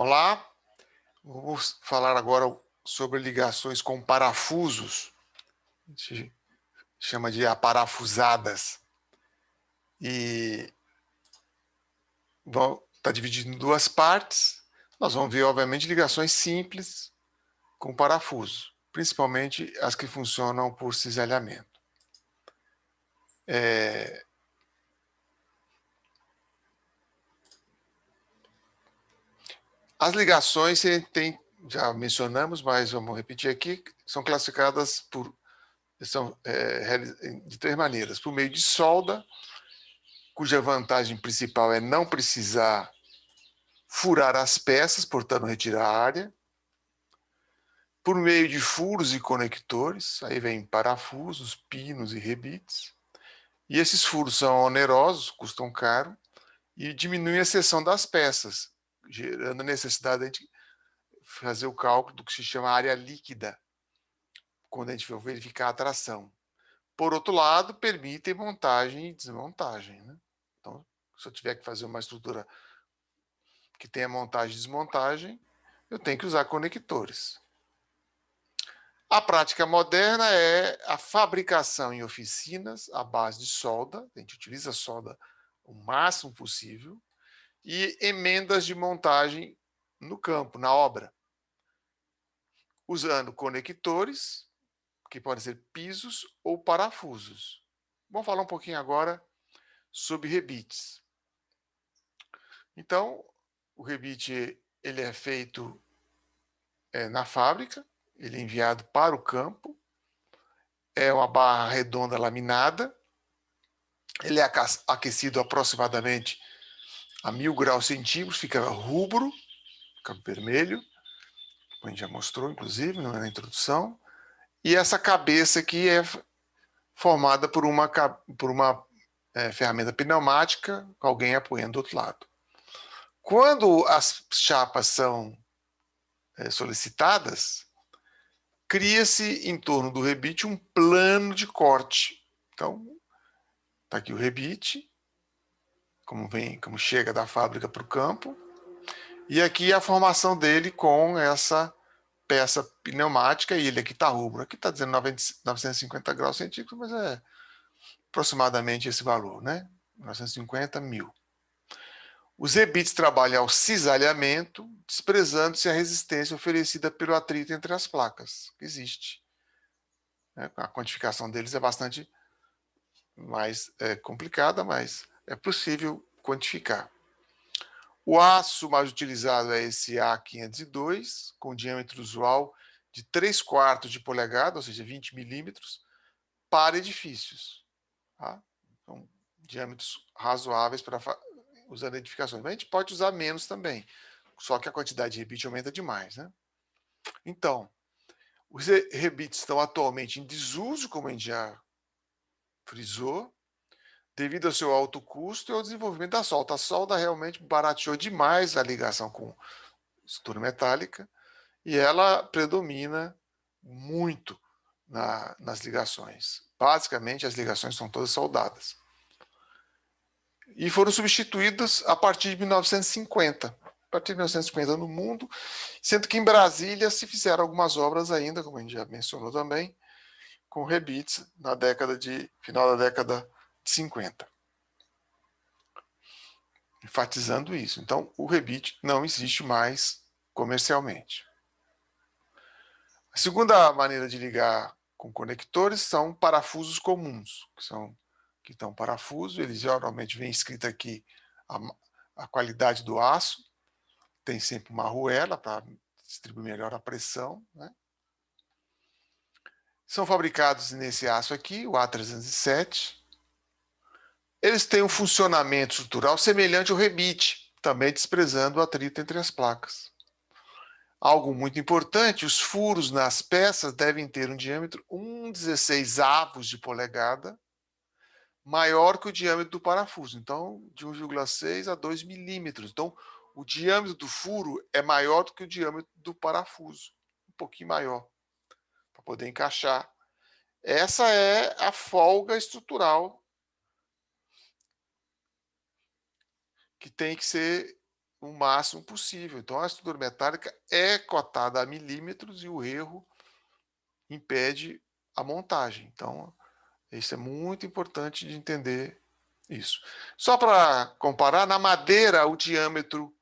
Olá, vamos falar agora sobre ligações com parafusos, a gente chama de aparafusadas, e está dividido em duas partes. Nós vamos ver, obviamente, ligações simples com parafuso, principalmente as que funcionam por cisalhamento. As ligações já mencionamos, mas vamos repetir aqui, são classificadas de três maneiras: por meio de solda, cuja vantagem principal é não precisar furar as peças, portanto retirar a área, por meio de furos e conectores, aí vem parafusos, pinos e rebites, e esses furos são onerosos, custam caro, e diminuem a seção das peças, gerando a necessidade de fazer o cálculo do que se chama área líquida, quando a gente for verificar a tração. Por outro lado, permitem montagem e desmontagem, né? Então, se eu tiver que fazer uma estrutura que tenha montagem e desmontagem, eu tenho que usar conectores. A prática moderna é a fabricação em oficinas à base de solda, a gente utiliza solda o máximo possível, e emendas de montagem no campo, na obra, usando conectores, que podem ser pisos ou parafusos. Vamos falar um pouquinho agora sobre rebites. Então, o rebite ele é feito na fábrica, ele é enviado para o campo, é uma barra redonda laminada, ele é aquecido aproximadamente a 1000 graus centígrados, fica rubro, fica vermelho, a gente já mostrou, inclusive, na introdução, e essa cabeça aqui é formada por uma ferramenta pneumática, com alguém apoiando do outro lado. Quando as chapas são solicitadas, cria-se em torno do rebite um plano de corte. Então, está aqui o rebite, como chega da fábrica para o campo, e aqui a formação dele com essa peça pneumática, e ele aqui está rubro. Aqui está dizendo 950 graus centígrados, mas é aproximadamente esse valor, né? 950 mil. Os rebites trabalham ao cisalhamento, desprezando-se a resistência oferecida pelo atrito entre as placas, que existe. A quantificação deles é bastante mais complicada, mas é possível quantificar. O aço mais utilizado é esse A502, com diâmetro usual de 3/4 de polegada, ou seja, 20 milímetros, para edifícios. Tá? Então, diâmetros razoáveis para usar edificações. Mas a gente pode usar menos também, só que a quantidade de rebite aumenta demais. Né? Então, os rebites estão atualmente em desuso, como a gente já frisou, devido ao seu alto custo e ao desenvolvimento da solda. A solda realmente barateou demais a ligação com estrutura metálica e ela predomina muito nas ligações. Basicamente, as ligações são todas soldadas. E foram substituídas a partir de 1950. A partir de 1950 no mundo, sendo que em Brasília se fizeram algumas obras ainda, como a gente já mencionou também, com rebites na final da década de 50. Enfatizando isso. Então, o rebite não existe mais comercialmente. A segunda maneira de ligar com conectores são parafusos comuns, que estão parafuso, eles geralmente vem escrito aqui a qualidade do aço, tem sempre uma arruela para distribuir melhor a pressão. Né? São fabricados nesse aço aqui, o A307. Eles têm um funcionamento estrutural semelhante ao rebite, também desprezando o atrito entre as placas. Algo muito importante, os furos nas peças devem ter um diâmetro 1/16 avos de polegada, maior que o diâmetro do parafuso. Então, de 1,6 a 2 milímetros. Então, o diâmetro do furo é maior do que o diâmetro do parafuso. Um pouquinho maior, para poder encaixar. Essa é a folga estrutural que tem que ser o máximo possível. Então, a estrutura metálica é cotada a milímetros e o erro impede a montagem. Então, isso é muito importante de entender isso. Só para comparar, na madeira, o diâmetro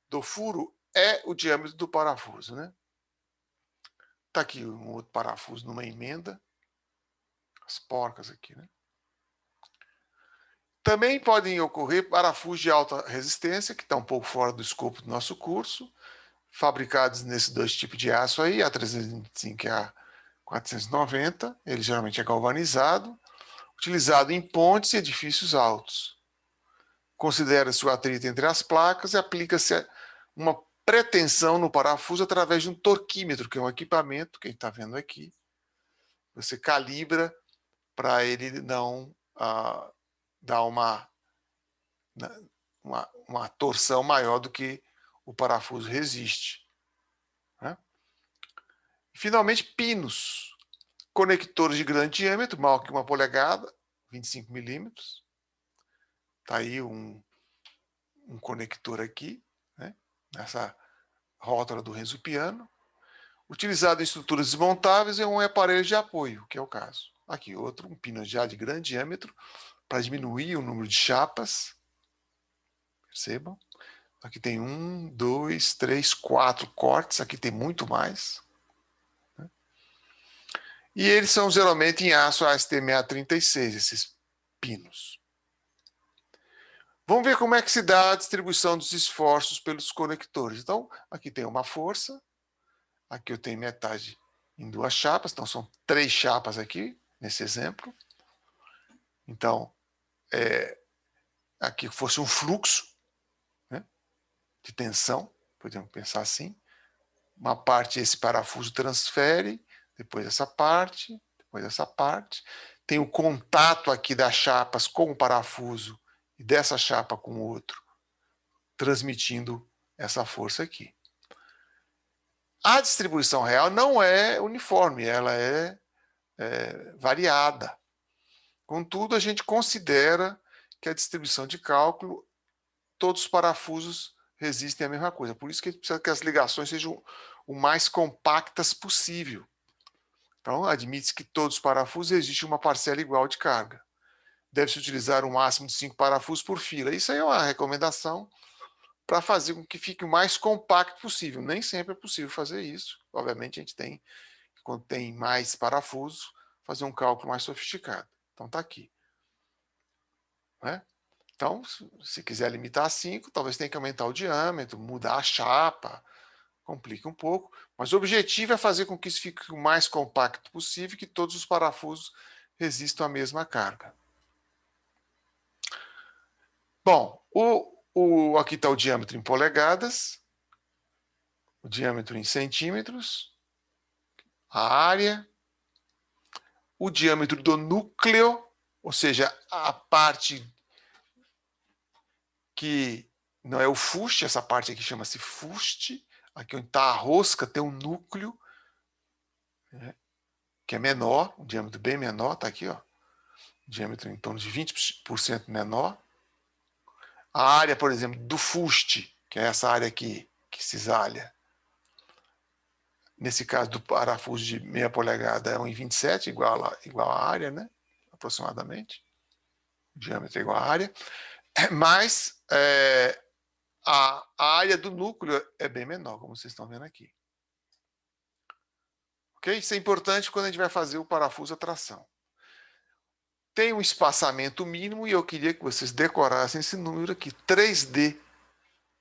do furo é o diâmetro do parafuso, né? Está aqui um outro parafuso numa emenda. As porcas aqui, né? Também podem ocorrer parafusos de alta resistência, que estão um pouco fora do escopo do nosso curso, fabricados nesses dois tipos de aço aí, A325 e A490. Ele geralmente é galvanizado, utilizado em pontes e edifícios altos. Considera-se o atrito entre as placas e aplica-se uma pretensão no parafuso através de um torquímetro, que é um equipamento, quem está vendo aqui. Você calibra para ele não dar uma torção maior do que o parafuso resiste. Né? Finalmente, pinos. Conectores de grande diâmetro, maior que 1 polegada, 25 milímetros. Está aí um conector aqui, né? Nessa rótula do Renzo Piano. Utilizado em estruturas desmontáveis é um aparelho de apoio, que é o caso. Aqui outro, um pino já de grande diâmetro, para diminuir o número de chapas. Percebam? Aqui tem 1, 2, 3, 4 cortes, aqui tem muito mais. Né? E eles são geralmente em aço AST636, esses pinos. Vamos ver como é que se dá a distribuição dos esforços pelos conectores. Então, aqui tem uma força, aqui eu tenho metade em 2 chapas, então são 3 chapas aqui, nesse exemplo. Então, aqui fosse um fluxo, né, de tensão, podemos pensar assim. Uma parte esse parafuso transfere, depois essa parte, depois essa parte. Tem o contato aqui das chapas com o parafuso e dessa chapa com o outro, transmitindo essa força aqui. A distribuição real não é uniforme, ela é variada. Contudo, a gente considera que a distribuição de cálculo, todos os parafusos resistem à mesma coisa. Por isso que a gente precisa que as ligações sejam o mais compactas possível. Então, admite-se que todos os parafusos existe uma parcela igual de carga. Deve-se utilizar um máximo de 5 parafusos por fila. Isso aí é uma recomendação para fazer com que fique o mais compacto possível. Nem sempre é possível fazer isso. Obviamente, a gente tem, quando tem mais parafusos, fazer um cálculo mais sofisticado. Então, está aqui. Né? Então, se quiser limitar a 5, talvez tenha que aumentar o diâmetro, mudar a chapa, complica um pouco, mas o objetivo é fazer com que isso fique o mais compacto possível e que todos os parafusos resistam à mesma carga. Bom, aqui está o diâmetro em polegadas, o diâmetro em centímetros, a área, o diâmetro do núcleo, ou seja, a parte que não é o fuste, essa parte aqui chama-se fuste, aqui onde está a rosca tem um núcleo, né, que é menor, um diâmetro bem menor, está aqui, ó, diâmetro em torno de 20% menor. A área, por exemplo, do fuste, que é essa área aqui, que cisalha, nesse caso do parafuso de meia polegada é 1,27, igual à área, né? Aproximadamente. O diâmetro é igual à área. Mas a área do núcleo é bem menor, como vocês estão vendo aqui. Ok? Isso é importante quando a gente vai fazer o parafuso a tração. Tem um espaçamento mínimo e eu queria que vocês decorassem esse número aqui, 3D.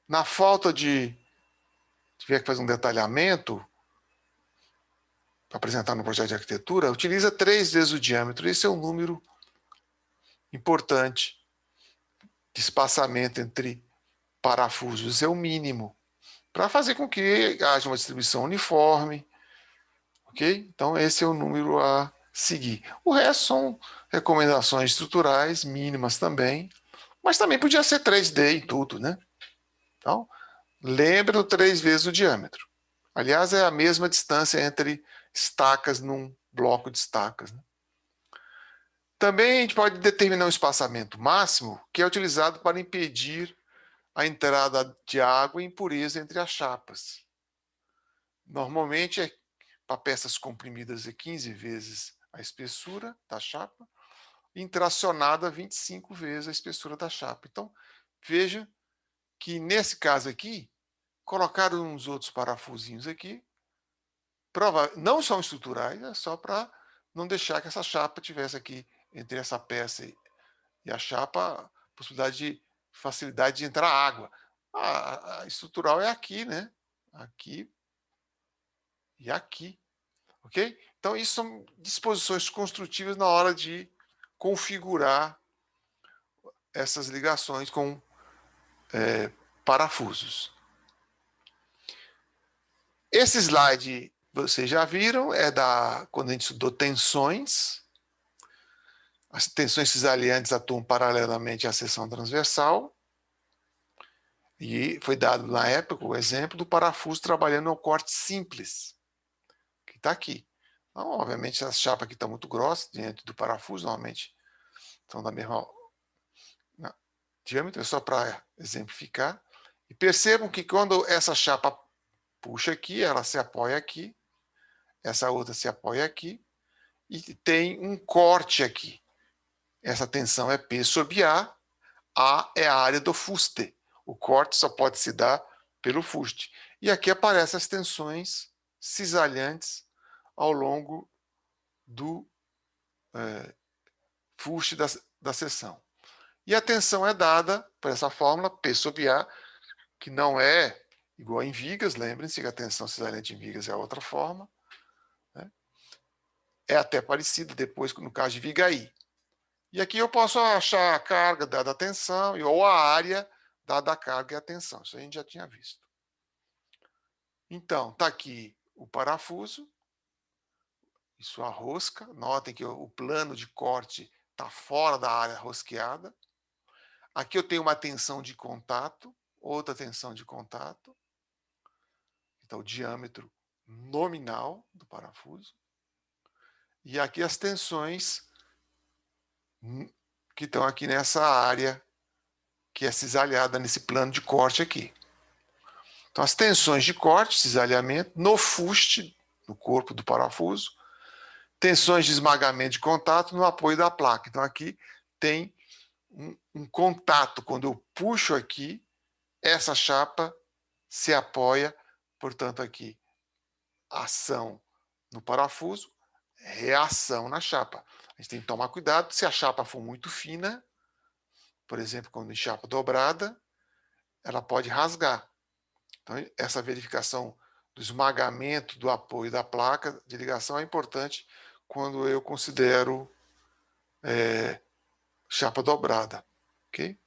Na falta de tiver que fazer um detalhamento para apresentar no projeto de arquitetura, utiliza 3 vezes o diâmetro. Esse é um número importante de espaçamento entre parafusos. Esse é o mínimo para fazer com que haja uma distribuição uniforme. Ok? Então, esse é o número a seguir. O resto são recomendações estruturais mínimas também, mas também podia ser 3D em tudo, né? Então, lembre do 3 vezes o diâmetro. Aliás, é a mesma distância entre estacas num bloco de estacas. Né? Também a gente pode determinar um espaçamento máximo que é utilizado para impedir a entrada de água e impureza entre as chapas. Normalmente, para peças comprimidas, é 15 vezes a espessura da chapa, e tracionada 25 vezes a espessura da chapa. Então, veja que nesse caso aqui, colocaram uns outros parafusinhos aqui, não são estruturais, é só para não deixar que essa chapa tivesse aqui, entre essa peça e a chapa, possibilidade de facilidade de entrar água. A estrutural é aqui, né? Aqui e aqui, ok? Então, isso são disposições construtivas na hora de configurar essas ligações com parafusos. Esse slide, vocês já viram, é quando a gente estudou tensões. As tensões cisaliantes atuam paralelamente à seção transversal. E foi dado na época o exemplo do parafuso trabalhando no corte simples, que está aqui. Então, obviamente, as chapas aqui estão muito grossas diante do parafuso, normalmente são da mesma diâmetro, é só para exemplificar. E percebam que quando essa chapa puxa aqui, ela se apoia aqui, essa outra se apoia aqui, e tem um corte aqui. Essa tensão é P sobre A é a área do fuste. O corte só pode se dar pelo fuste. E aqui aparecem as tensões cisalhantes ao longo do fuste da seção. E a tensão é dada por essa fórmula, P sobre A, que não é igual em vigas, lembrem-se que a tensão cisalhante em vigas é outra forma. Né? É até parecido depois no caso de viga I. E aqui eu posso achar a carga dada a tensão ou a área dada a carga e a tensão. Isso a gente já tinha visto. Então, está aqui o parafuso e sua rosca. Notem que o plano de corte está fora da área rosqueada. Aqui eu tenho uma tensão de contato, outra tensão de contato. Então, o diâmetro nominal do parafuso. E aqui as tensões que estão aqui nessa área que é cisalhada nesse plano de corte aqui. Então, as tensões de corte, cisalhamento, no fuste, no corpo do parafuso, tensões de esmagamento de contato no apoio da placa. Então, aqui tem um contato. Quando eu puxo aqui, essa chapa se apoia, portanto, aqui, ação no parafuso, reação na chapa. A gente tem que tomar cuidado, se a chapa for muito fina, por exemplo, quando em chapa dobrada, ela pode rasgar. Então, essa verificação do esmagamento do apoio da placa de ligação é importante quando eu considero chapa dobrada. Okay?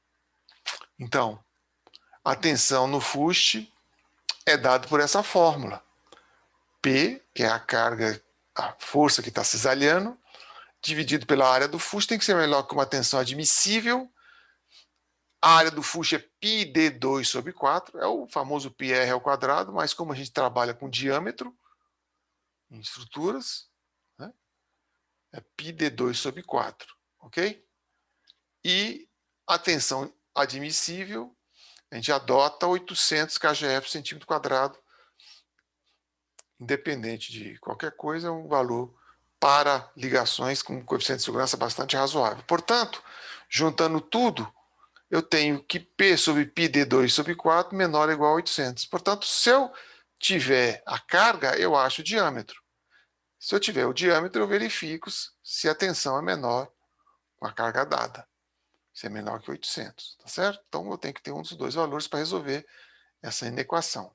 Então, a tensão no fuste é dada por essa fórmula. P, que é a carga, a força que está cisalhando, dividido pela área do fuste, tem que ser menor que uma tensão admissível. A área do fuste é πd2 sobre 4, é o famoso πr ao quadrado, mas como a gente trabalha com diâmetro em estruturas, né, é πd2 sobre 4, ok? E a tensão admissível, a gente adota 800 kgf por centímetro quadrado, independente de qualquer coisa, é um valor para ligações com coeficiente de segurança bastante razoável. Portanto, juntando tudo, eu tenho que P sobre πd2 sobre 4 menor ou igual a 800. Portanto, se eu tiver a carga, eu acho o diâmetro. Se eu tiver o diâmetro, eu verifico se a tensão é menor com a carga dada. Se é menor que 800, tá certo? Então, eu tenho que ter um dos dois valores para resolver essa inequação.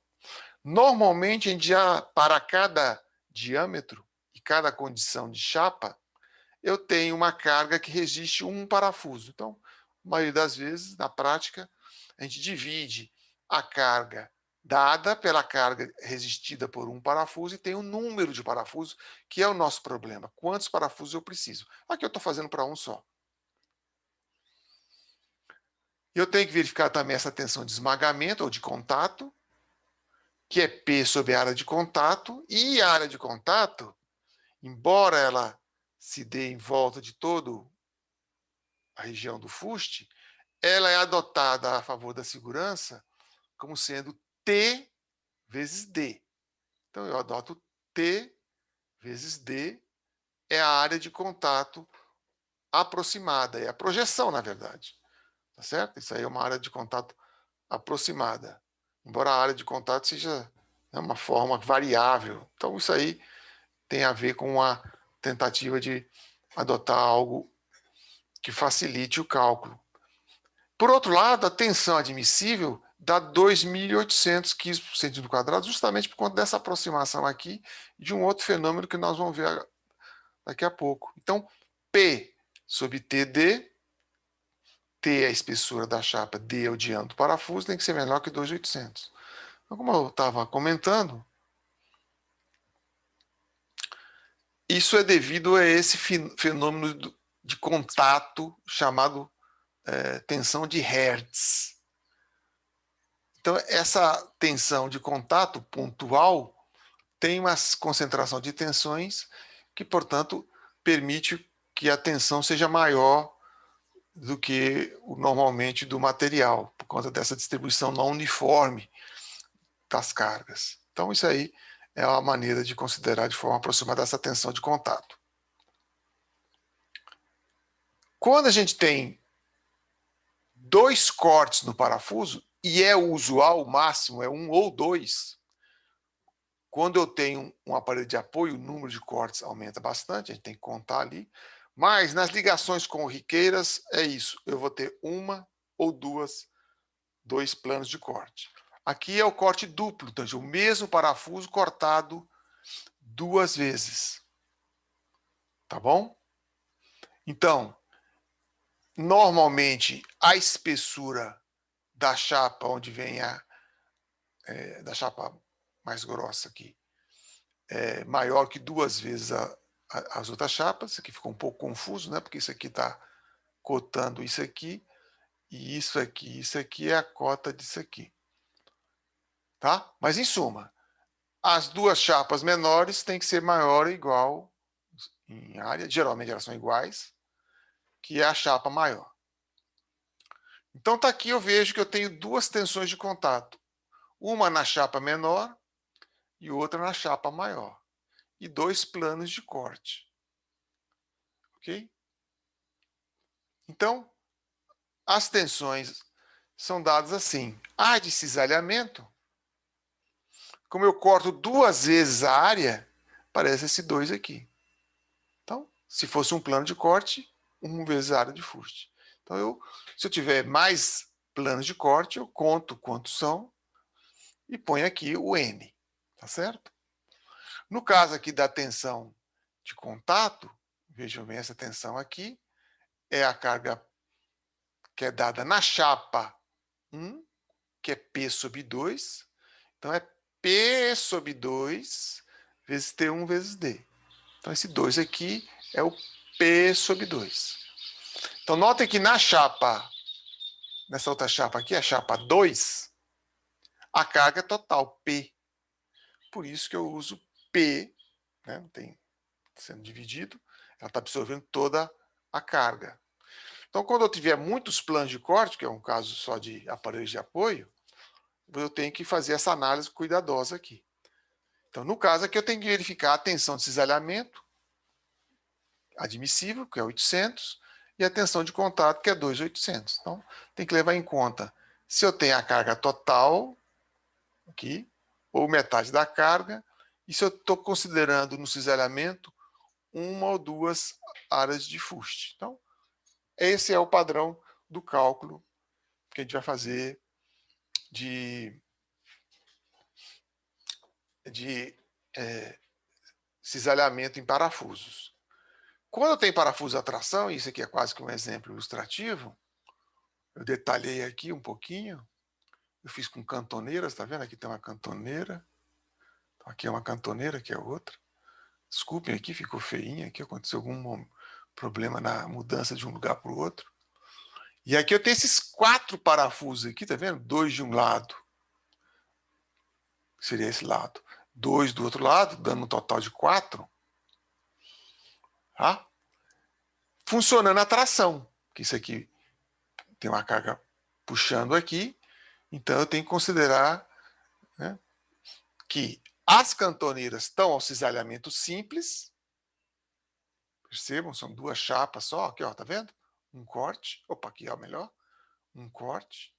Normalmente, a gente já, para cada diâmetro e cada condição de chapa, eu tenho uma carga que resiste um parafuso. Então, a maioria das vezes, na prática, a gente divide a carga dada pela carga resistida por um parafuso e tem um número de parafusos, que é o nosso problema. Quantos parafusos eu preciso? Aqui eu estou fazendo para um só. Eu tenho que verificar também essa tensão de esmagamento ou de contato, que é P sobre a área de contato, e a área de contato, embora ela se dê em volta de toda a região do fuste, ela é adotada a favor da segurança como sendo T vezes D. Então, eu adoto T vezes D, é a área de contato aproximada, é a projeção, na verdade. Tá certo? Isso aí é uma área de contato aproximada. Embora a área de contato seja, né, uma forma variável. Então, isso aí tem a ver com a tentativa de adotar algo que facilite o cálculo. Por outro lado, a tensão admissível dá 2.800 kg por centímetro quadrado, justamente por conta dessa aproximação aqui de um outro fenômeno que nós vamos ver daqui a pouco. Então, P sobre TD, T é a espessura da chapa, D é o diâmetro do parafuso, tem que ser menor que 2.800. Então, como eu estava comentando, isso é devido a esse fenômeno de contato chamado tensão de Hertz. Então, essa tensão de contato pontual tem uma concentração de tensões que, portanto, permite que a tensão seja maior do que o normalmente do material, por conta dessa distribuição não uniforme das cargas. Então, isso aí é uma maneira de considerar de forma aproximada essa tensão de contato. Quando a gente tem 2 cortes no parafuso, e é o usual, o máximo é 1 ou 2, quando eu tenho um aparelho de apoio, o número de cortes aumenta bastante, a gente tem que contar ali. Mas nas ligações corriqueiras é isso, eu vou ter uma ou dois planos de corte. Aqui é o corte duplo, então o mesmo parafuso cortado 2 vezes. Tá bom? Então, normalmente a espessura da chapa onde vem da chapa mais grossa aqui é maior que 2 vezes as outras chapas. Isso aqui ficou um pouco confuso, né? Porque isso aqui está cotando isso aqui, e isso aqui é a cota disso aqui. Tá? Mas, em suma, as duas chapas menores têm que ser maior ou igual em área, geralmente elas são iguais, que é a chapa maior. Então, tá aqui, eu vejo que eu tenho 2 tensões de contato. Uma na chapa menor e outra na chapa maior. E 2 planos de corte. Ok? Então, as tensões são dadas assim. A de cisalhamento, como eu corto 2 vezes a área, parece esse 2 aqui. Então, se fosse um plano de corte, 1 vezes a área de fuste. Então, se eu tiver mais planos de corte, eu conto quantos são e ponho aqui o N. Tá certo? No caso aqui da tensão de contato, vejam bem essa tensão aqui, é a carga que é dada na chapa 1, que é P sobre 2. Então, é P sobre 2 vezes T1 vezes D. Então, esse 2 aqui é o P sobre 2. Então, notem que na chapa, nessa outra chapa aqui, a chapa 2, a carga é total, P. Por isso que eu uso P, né? Não tem sendo dividido, ela está absorvendo toda a carga. Então, quando eu tiver muitos planos de corte, que é um caso só de aparelhos de apoio, eu tenho que fazer essa análise cuidadosa aqui. Então, no caso aqui, eu tenho que verificar a tensão de cisalhamento admissível, que é 800, e a tensão de contato, que é 2.800. Então, tem que levar em conta se eu tenho a carga total aqui, ou metade da carga, e se eu estou considerando no cisalhamento 1 ou 2 áreas de fuste. Então, esse é o padrão do cálculo que a gente vai fazer de cisalhamento em parafusos. Quando tem parafuso à tração, isso aqui é quase que um exemplo ilustrativo, eu detalhei aqui um pouquinho, eu fiz com cantoneiras, tá vendo? Aqui tem uma cantoneira, aqui é uma cantoneira, aqui é outra. Desculpem aqui, ficou feinha, aqui aconteceu algum problema na mudança de um lugar para o outro. E aqui eu tenho esses 4 parafusos aqui, tá vendo? 2 de um lado, seria esse lado. 2 do outro lado, dando um total de 4. Tá? Funcionando a tração, que isso aqui tem uma carga puxando aqui, então eu tenho que considerar, né, que as cantoneiras estão ao cisalhamento simples. Percebam, são duas chapas só, aqui, ó, tá vendo? Um corte, opa, aqui é o melhor, um corte.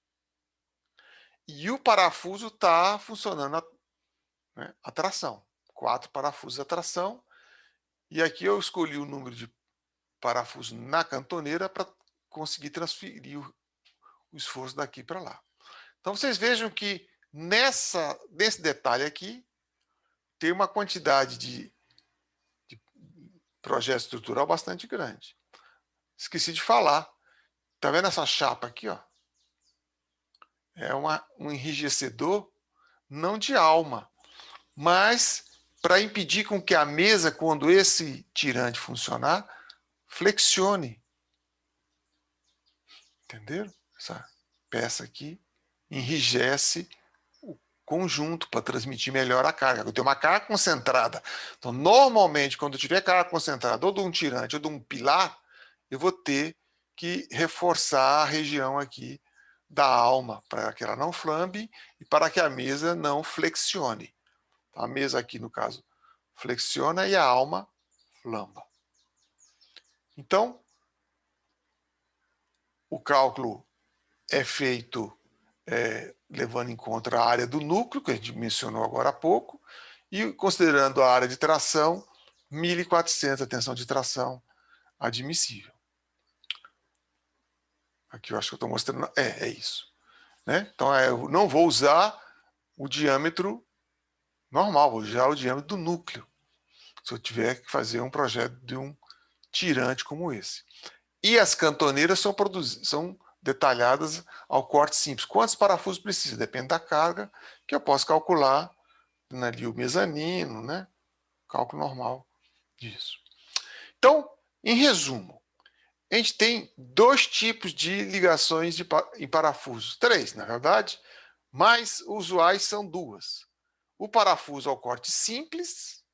E o parafuso está funcionando, né, a tração. 4 parafusos a tração. E aqui eu escolhi o número de parafusos na cantoneira para conseguir transferir o esforço daqui para lá. Então vocês vejam que nesse detalhe aqui tem uma quantidade de projeto estrutural bastante grande. Esqueci de falar. Tá vendo essa chapa aqui, ó? É um enrijecedor não de alma, mas para impedir com que a mesa, quando esse tirante funcionar, flexione. Entenderam? Essa peça aqui enrijece o conjunto para transmitir melhor a carga. Eu tenho uma carga concentrada. Então, normalmente, quando eu tiver carga concentrada ou de um tirante ou de um pilar, eu vou ter que reforçar a região aqui da alma para que ela não flambe e para que a mesa não flexione. A mesa aqui, no caso, flexiona e a alma flamba. Então, o cálculo é feito levando em conta a área do núcleo, que a gente mencionou agora há pouco, e considerando a área de tração, 1.400 a tensão de tração admissível. Aqui eu acho que eu estou mostrando... É isso. Né? Então, eu não vou usar o diâmetro normal, vou usar o diâmetro do núcleo, se eu tiver que fazer um projeto de um tirante como esse. E as cantoneiras são detalhadas ao corte simples. Quantos parafusos precisa? Depende da carga, que eu posso calcular ali o mezanino, né? Cálculo normal disso. Então, em resumo, a gente tem 2 tipos de ligações em parafusos. 3, na verdade, mas usuais são 2. O parafuso ao corte simples,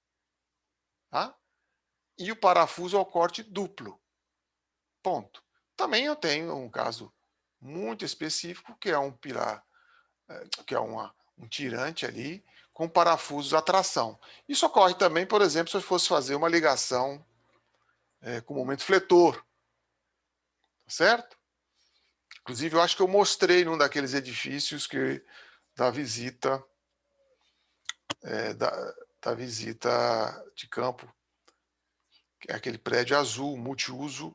tá? E o parafuso ao corte duplo. Ponto. Também eu tenho um caso muito específico, que é um pilar, que é um tirante ali, com parafusos à tração. Isso ocorre também, por exemplo, se eu fosse fazer uma ligação com momento fletor. Tá certo? Inclusive, eu acho que eu mostrei num daqueles edifícios da visita da visita de campo, que é aquele prédio azul, multiuso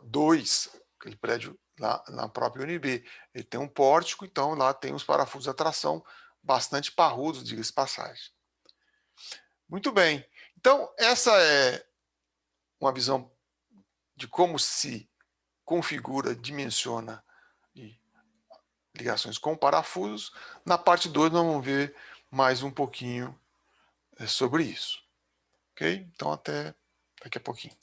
2, aquele prédio lá na própria UNB. Ele tem um pórtico, então lá tem os parafusos de tração bastante parrudos, diga-se de passagem. Muito bem. Então, essa é uma visão de como se configura, dimensiona ligações com parafusos. Na parte 2, nós vamos ver mais um pouquinho sobre isso. Ok? Então, até daqui a pouquinho.